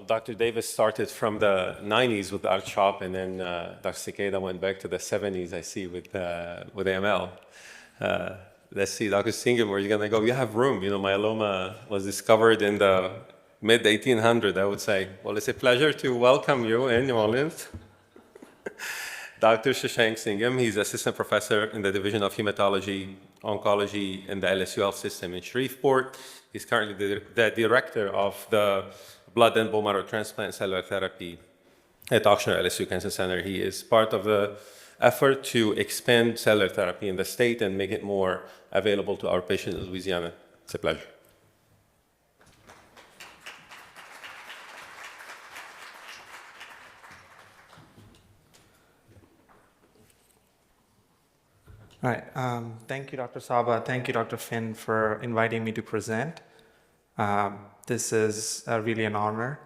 Dr. Davis started from the 90s with Art Shop, and then Dr. Cicada went back to the 70s, I see, with AML. Let's see, Dr. Cingam, where are you going to go? You have room. You know, myeloma was discovered in the mid-1800s, I would say. Well, it's a pleasure to welcome you in New Orleans. Dr. Shashank Cingam, he's assistant professor in the Division of Hematology, Oncology in the LSU Health System in Shreveport. He's currently the director of the blood and bone marrow transplant cellular therapy at LSU Cancer Center. He is part of the effort to expand cellular therapy in the state and make it more available to our patients in Louisiana. It's a pleasure. All right. Thank you, Dr. Saba. Thank you, Dr. Finn, for inviting me to present. This is really an honor,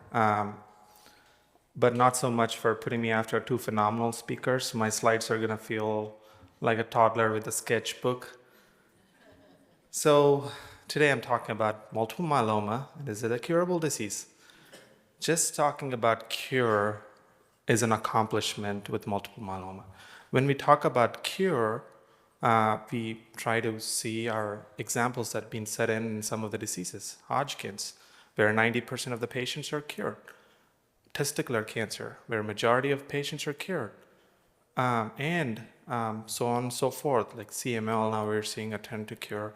but not so much for putting me after two phenomenal speakers. My slides are going to feel like a toddler with a sketchbook. So today I'm talking about multiple myeloma. Is it a curable disease? Just talking about cure is an accomplishment with multiple myeloma. When we talk about cure, we try to see our examples that have been set in some of the diseases. Hodgkin's, where 90% of the patients are cured. Testicular cancer, where a majority of patients are cured. And so on and so forth, like CML, now we're seeing a trend to cure.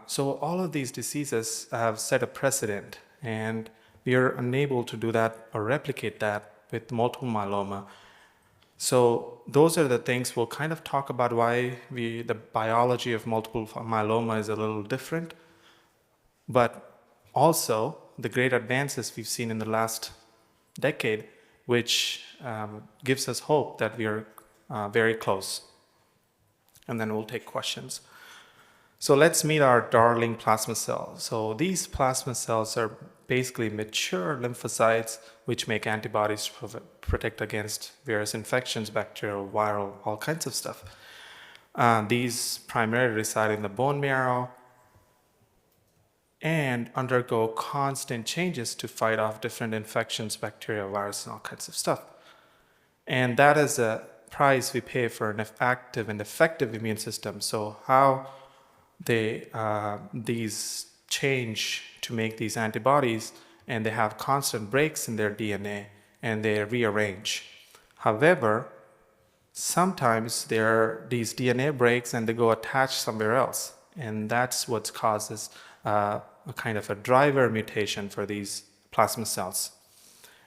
So all of these diseases have set a precedent, and we are unable to do that or replicate that with multiple myeloma. So those are the things we'll kind of talk about why the biology of multiple myeloma is a little different, but also the great advances we've seen in the last decade, which gives us hope that we are very close. And then we'll take questions. So let's meet our darling plasma cells. So these plasma cells are basically mature lymphocytes which make antibodies to protect against various infections, bacterial, viral, all kinds of stuff. These primarily reside in the bone marrow and undergo constant changes to fight off different infections, bacteria, virus, and all kinds of stuff. And that is a price we pay for an active and effective immune system. So how these change to make these antibodies, and they have constant breaks in their DNA, and they rearrange. However, sometimes there are these DNA breaks and they go attach somewhere else, and that's what causes a kind of a driver mutation for these plasma cells,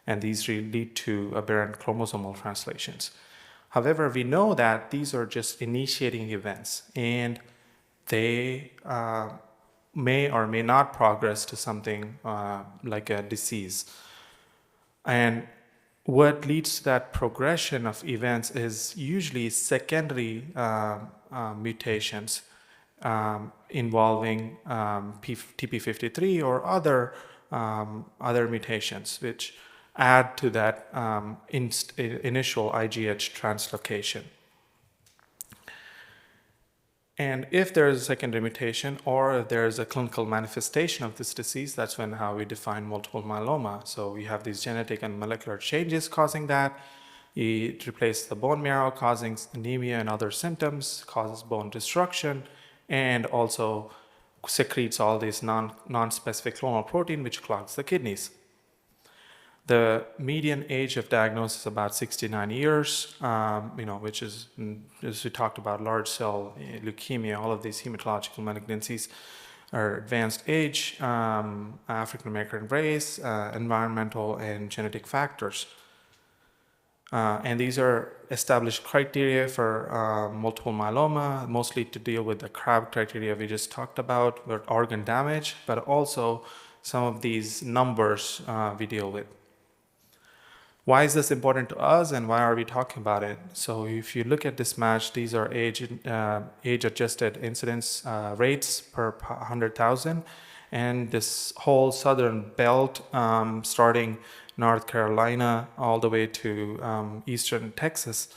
and these lead to aberrant chromosomal translations. However, we know that these are just initiating events, and they may or may not progress to something like a disease. And what leads to that progression of events is usually secondary mutations involving TP53 or other mutations, which add to that initial IGH translocation. And if there is a secondary mutation or if there is a clinical manifestation of this disease, that's how we define multiple myeloma. So we have these genetic and molecular changes causing that. It replaces the bone marrow, causing anemia and other symptoms, causes bone destruction, and also secretes all these non-specific clonal protein, which clogs the kidneys. The median age of diagnosis is about 69 years, which is, as we talked about, large cell leukemia, all of these hematological malignancies are advanced age, African American race, environmental and genetic factors. And these are established criteria for multiple myeloma, mostly to deal with the CRAB criteria we just talked about, with organ damage, but also some of these numbers we deal with. Why is this important to us, and why are we talking about it? So if you look at this match, these are age-adjusted incidence rates per 100,000, and this whole southern belt, starting North Carolina all the way to eastern Texas,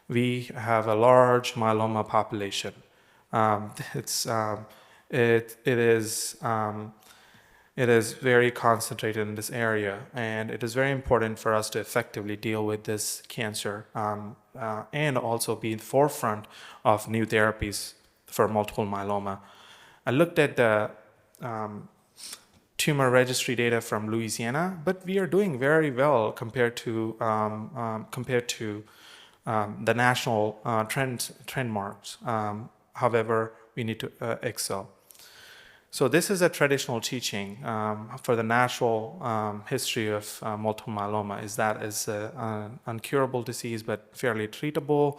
we have a large myeloma population. It is It is very concentrated in this area, and it is very important for us to effectively deal with this cancer and also be in the forefront of new therapies for multiple myeloma. I looked at the tumor registry data from Louisiana, but we are doing very well compared to the national trend marks. However, we need to excel. So this is a traditional teaching for the natural history of multiple myeloma, is that it's an uncurable disease but fairly treatable.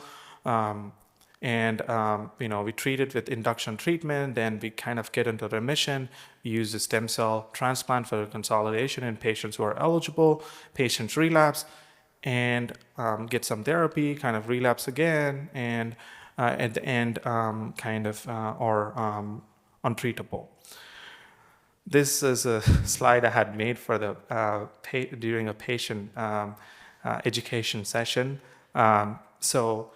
We treat it with induction treatment, then we kind of get into remission. We use the stem cell transplant for consolidation in patients who are eligible. Patients relapse and get some therapy, kind of relapse again, and at the end are untreatable. This is a slide I had made for the during a patient education session. So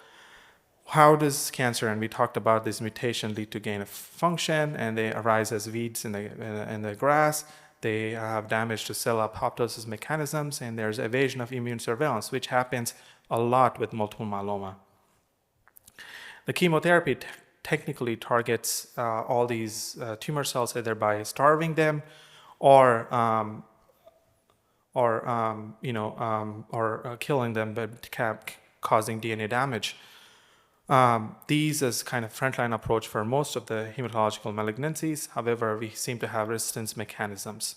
how does cancer, and we talked about this mutation, lead to gain of function, and they arise as weeds in the grass. They have damage to cell apoptosis mechanisms, and there's evasion of immune surveillance, which happens a lot with multiple myeloma. The chemotherapy technically targets all these tumor cells either by starving them or killing them, but causing DNA damage. These is kind of frontline approach for most of the hematological malignancies. However, we seem to have resistance mechanisms.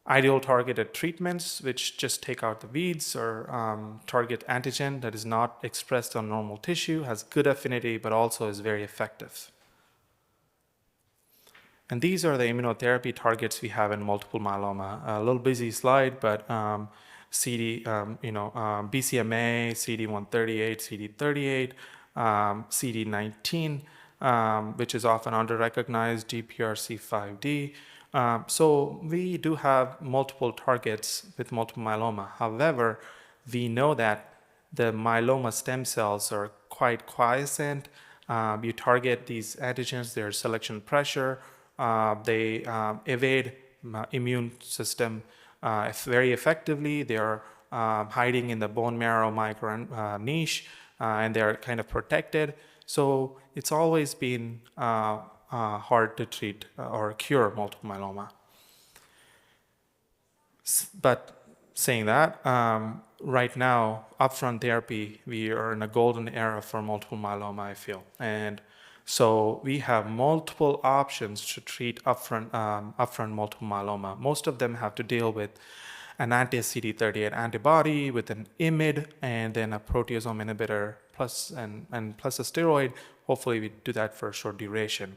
Ideal targeted treatments, which just take out the weeds, or target antigen that is not expressed on normal tissue, has good affinity, but also is very effective. And these are the immunotherapy targets we have in multiple myeloma. A little busy slide, but BCMA, CD138, CD38, CD19, which is often under-recognized, GPRC5D. So we do have multiple targets with multiple myeloma. However, we know that the myeloma stem cells are quite quiescent. You target these antigens, there's selection pressure. They evade immune system very effectively. They are hiding in the bone marrow micro niche, and they're kind of protected. So it's always been hard to treat or cure multiple myeloma. But saying that, right now, upfront therapy, we are in a golden era for multiple myeloma, I feel. And so we have multiple options to treat upfront multiple myeloma. Most of them have to deal with an anti-CD38 antibody with an IMiD and then a proteasome inhibitor plus a steroid. Hopefully we do that for a short duration.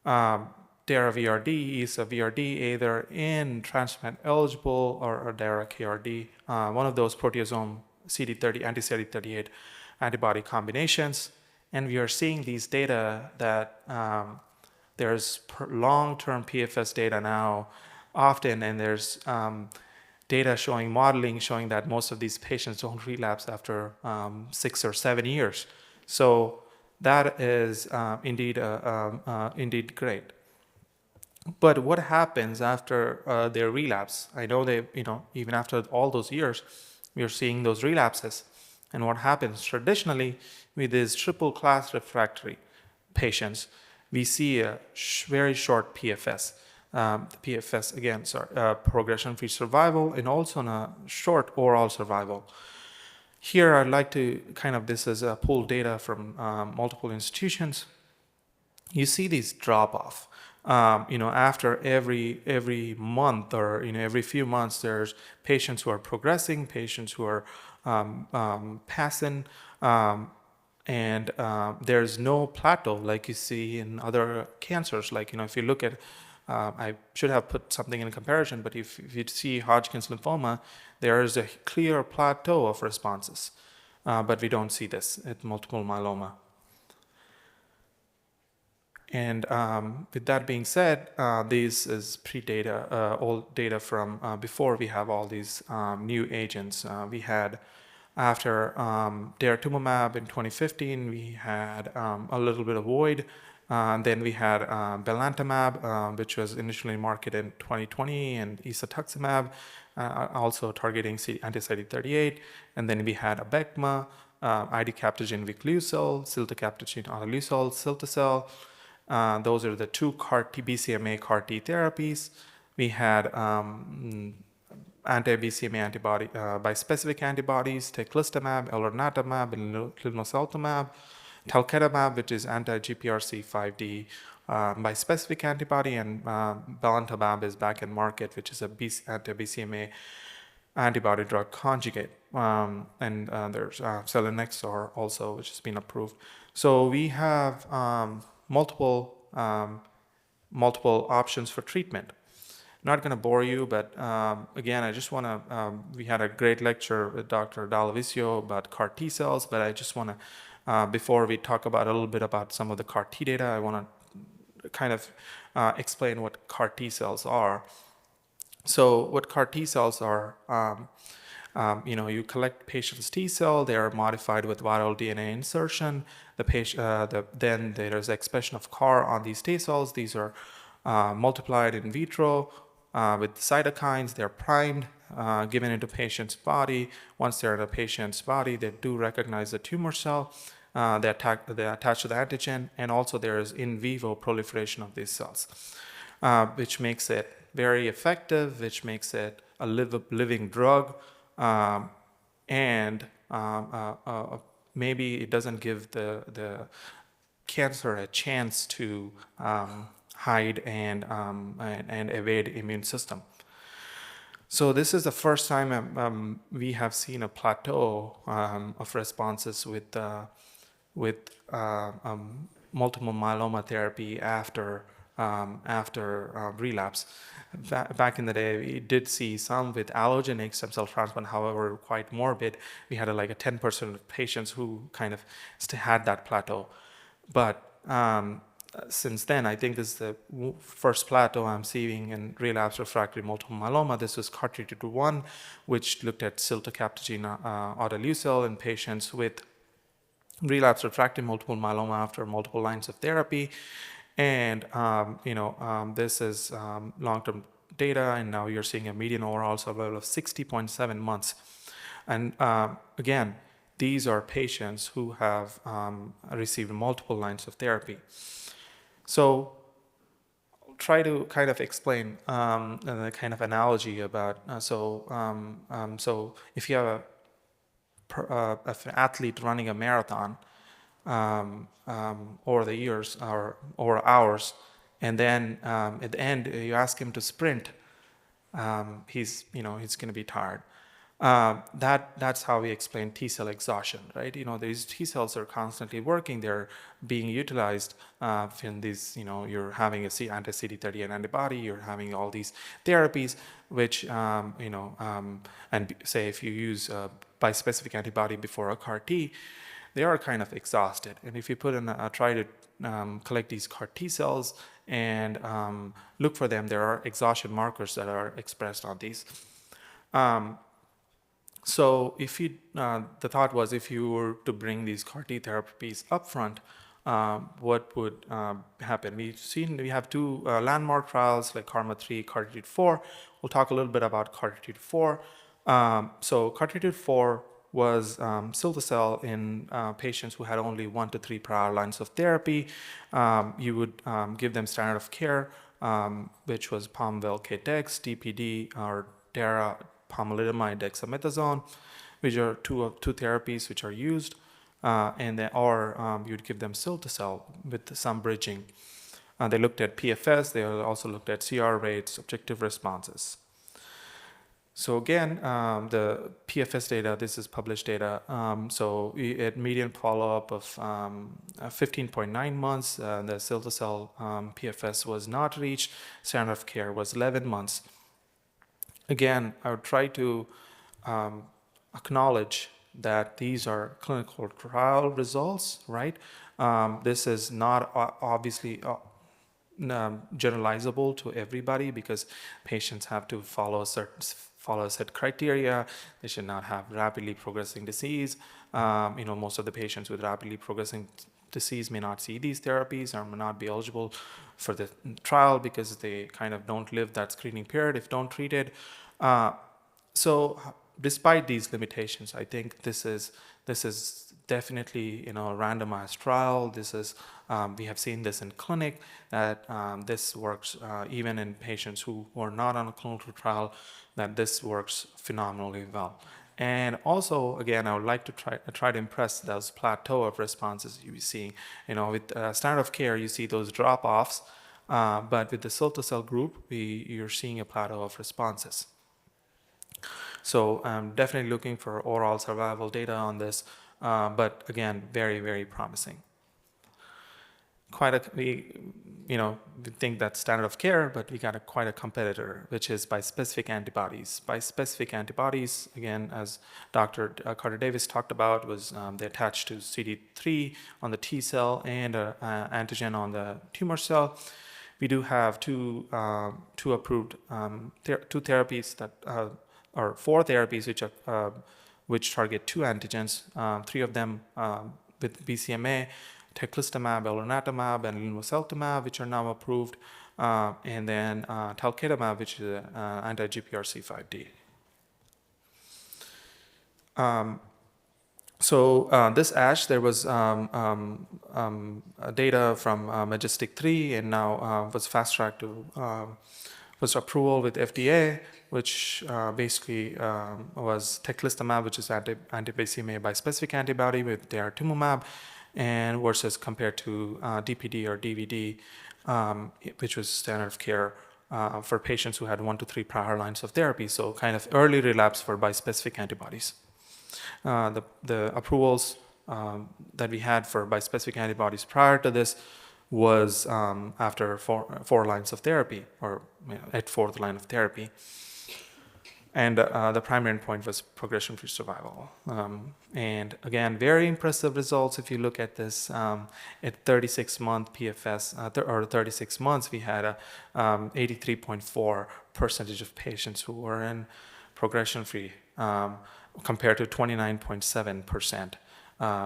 DARA-VRD is a VRD either in transplant eligible or DARA-KRD, one of those proteasome anti-CD38 antibody combinations. And we are seeing these data that there's long-term PFS data now often, and there's data showing modeling showing that most of these patients don't relapse after 6 or 7 years. So that is indeed great. But what happens after their relapse? I know even after all those years, we are seeing those relapses. And what happens traditionally with these triple class refractory patients, we see a very short PFS. PFS again, progression-free survival, and also a short overall survival. Here, I'd like to this is a pooled data from multiple institutions. You see these drop-off. After every month or every few months, there's patients who are progressing, patients who are passing, and there's no plateau like you see in other cancers. Like if you look at, I should have put something in comparison, but if you see Hodgkin's lymphoma, there is a clear plateau of responses, but we don't see this at multiple myeloma. And with that being said, this is pre-data, old data from before we have all these new agents. We had, after daratumumab in 2015, we had a little bit of void Then we had belantamab, which was initially marketed in 2020, and isatuximab, also targeting anti-CD38. And then we had abecma, idacaptogen viclucil, ciltacabtagene autoleucel, cilta-cel. Those are the two BCMA CAR T therapies. We had anti-BCMA antibody, bispecific antibodies, teclistamab, elranatamab, and linvoseltamab, talquetamab, which is anti-GPRC5D bispecific antibody, and belantamab is back in market, which is a anti-BCMA antibody drug conjugate. And there's selinexor also, which has been approved. So we have multiple options for treatment. Not going to bore you, but again, I just want to, we had a great lecture with Dr. Dall'Avisio about CAR T cells, but I just want to, before we talk about a little bit about some of the CAR T data, I want to kind of explain what CAR T cells are. So what CAR T cells are, you collect patient's T cell, they are modified with viral DNA insertion. Then there's expression of CAR on these T cells. These are multiplied in vitro with cytokines. They're primed, given into patient's body. Once they're in a patient's body, they do recognize the tumor cell. They attach to the antigen, and also there is in vivo proliferation of these cells, which makes it very effective, which makes it a living drug, and maybe it doesn't give the cancer a chance to hide and evade immune system. So this is the first time we have seen a plateau of responses with multiple myeloma therapy after relapse. Back in the day, we did see some with allogeneic stem cell transplant, however, quite morbid. We had like a 10% of patients who kind of had that plateau. But since then, I think this is the first plateau I'm seeing in relapse refractory multiple myeloma. This was CARTITUDE-1, which looked at ciltacabtagene autoleucel in patients with relapse refractory multiple myeloma after multiple lines of therapy. And this is long-term data, and now you're seeing a median overall survival of 60.7 months. And again, these are patients who have received multiple lines of therapy. So I'll try to kind of explain the kind of analogy about, so if you have an athlete running a marathon over the years or over hours, and then at the end you ask him to sprint, he's going to be tired. That's how we explain T cell exhaustion, right? These T cells are constantly working; they're being utilized in these. You're having a anti-CD38 antibody, you're having all these therapies, which and say if you use a bispecific antibody before a CAR T, they are kind of exhausted. And if you try to collect these CAR T cells and look for them, there are exhaustion markers that are expressed on these. So if the thought was if you were to bring these CAR T therapies up front, what would happen? We have two landmark trials like KarMMa-3, CARTITUDE-4. We'll talk a little bit about CARTITUDE-4. So CARTITUDE-4 was cilta-cel in patients who had only 1 to 3 prior lines of therapy. You would give them standard of care, which was Pom-Vel-K-Dex, DPD, or Dara, pomalidomide, dexamethasone, which are two therapies which are used, or you'd give them cilta-cel with some bridging. They looked at PFS. They also looked at CR rates, objective responses. So again, the PFS data, this is published data. So we had median follow-up of 15.9 months. The cilta-cel PFS was not reached. Standard of care was 11 months. Again, I would try to acknowledge that these are clinical trial results, right? This is not obviously generalizable to everybody because patients have to follow a certain follow a set criteria. They should not have rapidly progressing disease. Most of the patients with rapidly progressing disease may not see these therapies or may not be eligible for the trial because they kind of don't live that screening period if don't treated. So despite these limitations, I think this is definitely a randomized trial. This is we have seen this in clinic that this works even in patients who are not on a clinical trial, that this works phenomenally well. And also, again, I would like to try to impress those plateau of responses you see. With standard of care, you see those drop-offs, but with the cilta-cel group, you're seeing a plateau of responses. So I'm definitely looking for overall survival data on this, but again, very, very promising. We think that's standard of care, but we got quite a competitor, which is bispecific antibodies. Bispecific antibodies, again, as Dr. Carter Davis talked about, was they attached to CD3 on the T cell and antigen on the tumor cell. We do have two approved two therapies that or four therapies which target two antigens, three of them with BCMA, teclistamab, elranatamab, and linvoseltamab, which are now approved, and then talquetamab, which is anti-GPRC5D. So this ASH, there was data from Majestic-3, and now was fast-tracked to was approval with FDA, which basically was teclistamab, which is anti-BCMA bispecific antibody with daratumumab, and versus compared to DPD or DVD, which was standard of care for patients who had 1 to 3 prior lines of therapy, so kind of early relapse for bispecific antibodies. The approvals that we had for bispecific antibodies prior to this was after four lines of therapy, or at fourth line of therapy. And the primary endpoint was progression-free survival. And again, very impressive results. If you look at this, at 36-month PFS, or 36 months, we had a 83.4% of patients who were in progression-free, compared to 29.7%,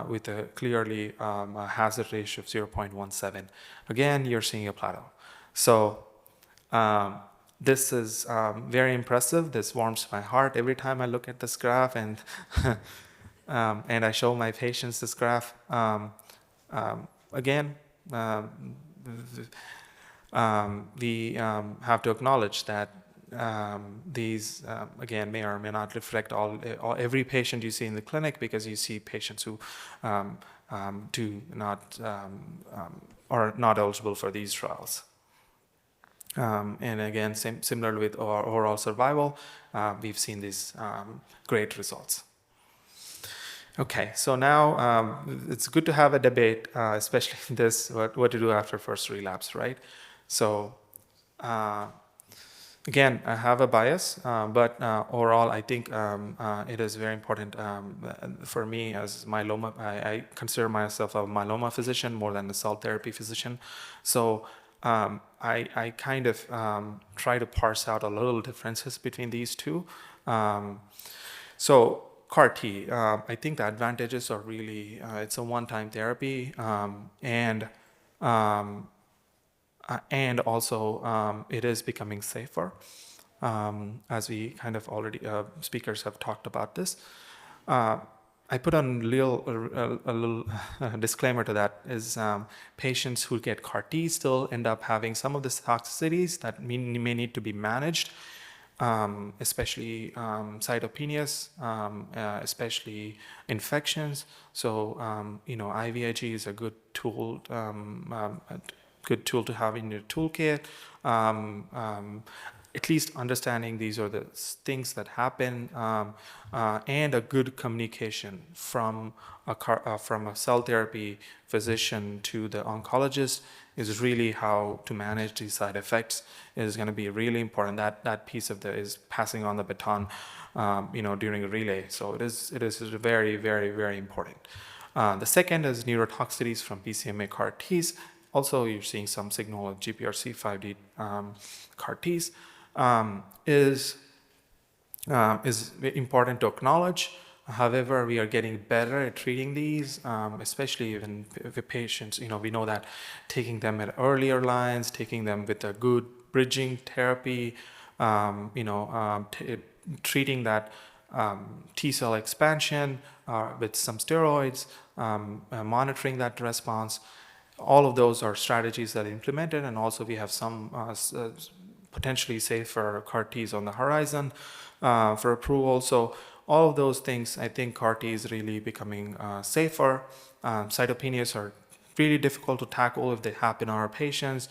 with a clearly a hazard ratio of 0.17. Again, you're seeing a plateau. So this is very impressive. This warms my heart every time I look at this graph, and and I show my patients this graph. Again, we have to acknowledge that these again may or may not reflect every patient you see in the clinic, because you see patients who are not eligible for these trials. And again, similar with our overall survival, we've seen these great results. Okay, so now it's good to have a debate, especially this, what to do after first relapse, right? So again, I have a bias, but overall, I think it is very important for me as myeloma. I consider myself a myeloma physician more than a cell therapy physician. So I kind of try to parse out a little differences between these two. So CAR T, I think the advantages are really, it's a one-time therapy, and also it is becoming safer, as we kind of already, speakers have talked about this. I put on a little disclaimer to that is patients who get CAR T still end up having some of the toxicities that may need to be managed, especially cytopenias, especially infections. So IVIG is a good tool, to have in your toolkit. At least understanding these are the things that happen, and a good communication from a cell therapy physician to the oncologist is really how to manage these side effects is going to be really important. That piece of is passing on the baton, during a relay. So it is very, very, very important. The second is neurotoxicities from BCMA CAR Ts. Also, you're seeing some signal of GPRC5D CAR Ts. Is is important to acknowledge. However, we are getting better at treating these, especially even with patients. We know that taking them at earlier lines, taking them with a good bridging therapy, treating that T cell expansion with some steroids, monitoring that response. All of those are strategies that are implemented, and also we have some potentially safer CAR Ts on the horizon for approval. So all of those things, I think CAR T is really becoming safer. Cytopenias are really difficult to tackle if they happen in our patients.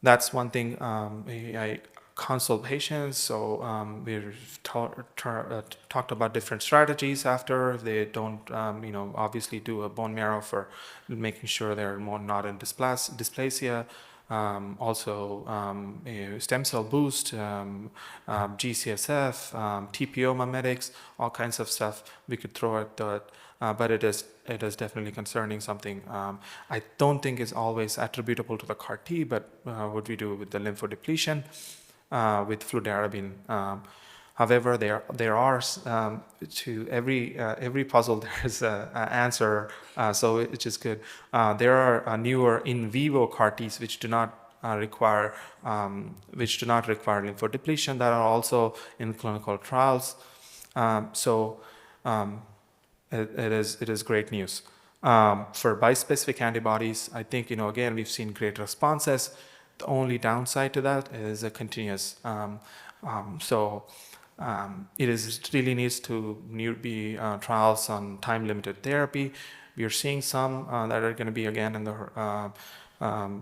That's one thing I consult patients. So we've talked about different strategies after they don't, obviously do a bone marrow for making sure they're not in dysplasia. Also a stem cell boost, GCSF, TPO mimetics, all kinds of stuff we could throw at that. But it is definitely concerning something. I don't think is always attributable to the CAR T, but what we do with the lymphodepletion with fludarabine. However, there are to every puzzle there is an answer, so which is good. There are newer in vivo CAR Ts which do not require lymphodepletion that are also in clinical trials. It is great news. For bispecific antibodies, I think again we've seen great responses. The only downside to that is a continuous. It really needs to be trials on time-limited therapy. We are seeing some that are going to be again in the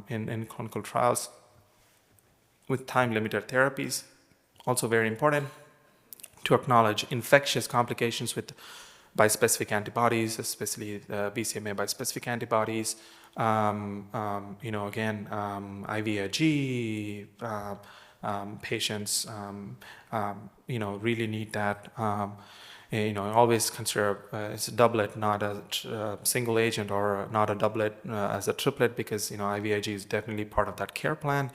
in clinical trials with time-limited therapies. Also very important to acknowledge infectious complications with bispecific antibodies, especially the BCMA bispecific antibodies. Again, IVIG. Patients, really need that. Always consider it's a doublet, not a single agent, or not a doublet as a triplet, because IVIG is definitely part of that care plan.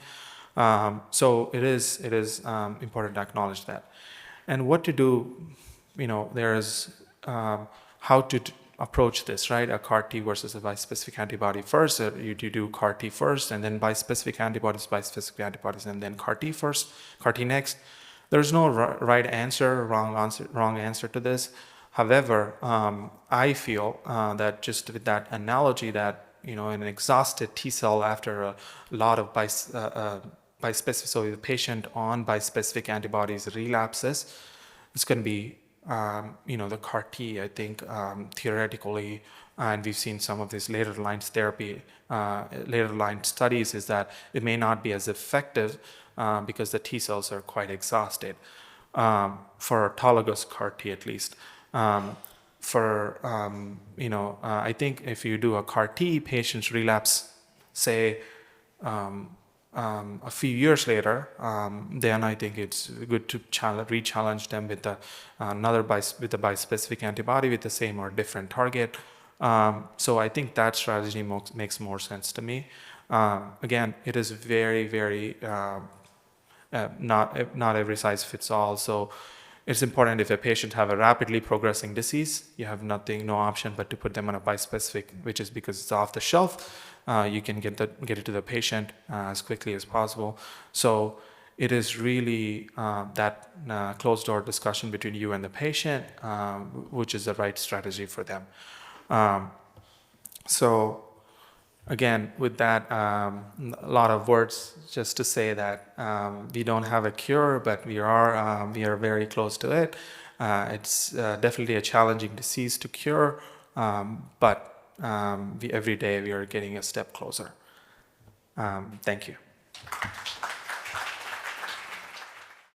So it is important to acknowledge that. And what to do, there is how to approach this, right? A CAR T versus a bispecific antibody first. You do CAR T first, and then bispecific antibodies, and then CAR T first, CAR T next. There's no right answer, wrong answer to this. However, I feel that just with that analogy that an exhausted T cell after a lot of bispecific, so the patient on bispecific antibodies relapses, it's going to be the CAR T, I think, theoretically, and we've seen some of these later line therapy, later line studies, is that it may not be as effective because the T cells are quite exhausted, for autologous CAR T at least. I think if you do a CAR T, patients relapse, say, a few years later, then I think it's good to re-challenge them with another bispecific antibody with the same or different target. So I think that strategy makes more sense to me. Again, it is very, very not every size fits all. So it's important, if a patient have a rapidly progressing disease, you have no option but to put them on a bispecific, which is because it's off the shelf. You can get it to the patient as quickly as possible. So it is really that closed door discussion between you and the patient, which is the right strategy for them. So again, with that, a lot of words just to say that we don't have a cure, but we are very close to it. It's definitely a challenging disease to cure, but every day we are getting a step closer. Thank you.